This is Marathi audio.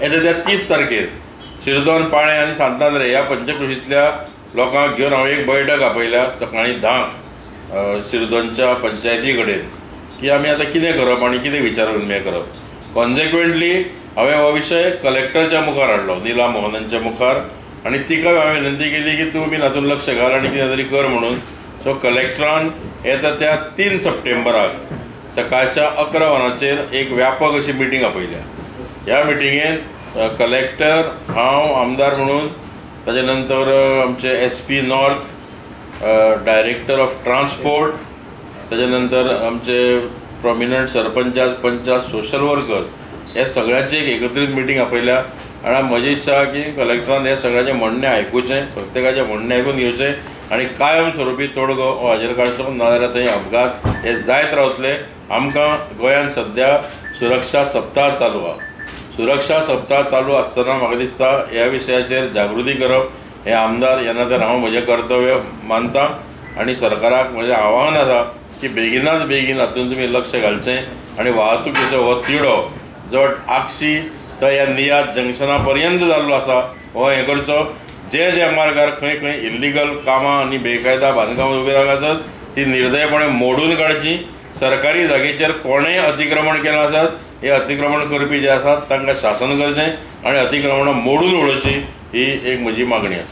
येता त्या 30 तारखेर शिरदोन, पाळें आनी सांतांद्रे ह्या पंचक्रोशींतल्या लोकांक घेवन हांवें एक बैठक आपयल्या सकाळीं 10 शिरदोनच्या पंचायती कडेन की आमी आतां कितें करप आनी कितें विचारून हें करप। कॉन्सिक्वेंटली हांवें हो विशय कलेक्टरच्या मुखार हाडलो, नीला मोहनांच्या मुखार, आनी तिका हांवें विनंती केली की तूं बीन हातूंत लक्ष घाल आनी कितें तरी कर म्हणून। सो कलेक्टरान येता त्या 3 सप्टेंबराक सकाळच्या 11 वरांचेर एक व्यापक अशी मिटींग आपयल्या। ह्या मिटिंगेन कलेक्टर, हांव आमदार म्हणून, ताजे नंतर आमचे SP north, director of transport, ताजे नंतर आमचे प्रॉमिनंट पंचायत सोशल वर्कर, हे सगळ्यांची एक एकत्रीत मिटींग आपयल्या। आणि म्हजी इच्छा की कलेक्टरान हे सगळ्यांचे म्हणणें आयकुचें, प्रत्येकाचें म्हणणें आयकून घेवचें आनी कायम स्वरुपी तोडगो हाजेर काडचो, नाजाल्यार थंय अपघात हे जायत रावतले। आमकां गोंयांत सद्या सुरक्षा सप्ताह चालू आहा। सुरक्षा सप्ताह चालू आसतना म्हाका दिसता ह्या विशयाचेर जागृती करप हें आमदार येना तर हांव म्हजें कर्तव्य मानतां आनी सरकाराक म्हजें आव्हान आसा की बेगिनाच बेगीन हातूंत तुमी लक्ष घालचें आनी वाहतुकीचो हो तिडो जो आगशी तो ह्या नियाज जंक्शना पर्यंत जाल्लो आसा हो हें करचो। जे मार्गार खंय खंय इल्लिगल कामां आनी बेकायदा बांदकामां उबी रावल्या आसात ती निर्दयपणे मोडून काडची। सरकारी जागेचेर कोणेंय अतिक्रमण केलां आसात हे अतिक्रमण करपी जे आसात तांकां शासन करचें आनी अतिक्रमणां मोडून उडोवची, ही एक म्हजी मागणी आसा।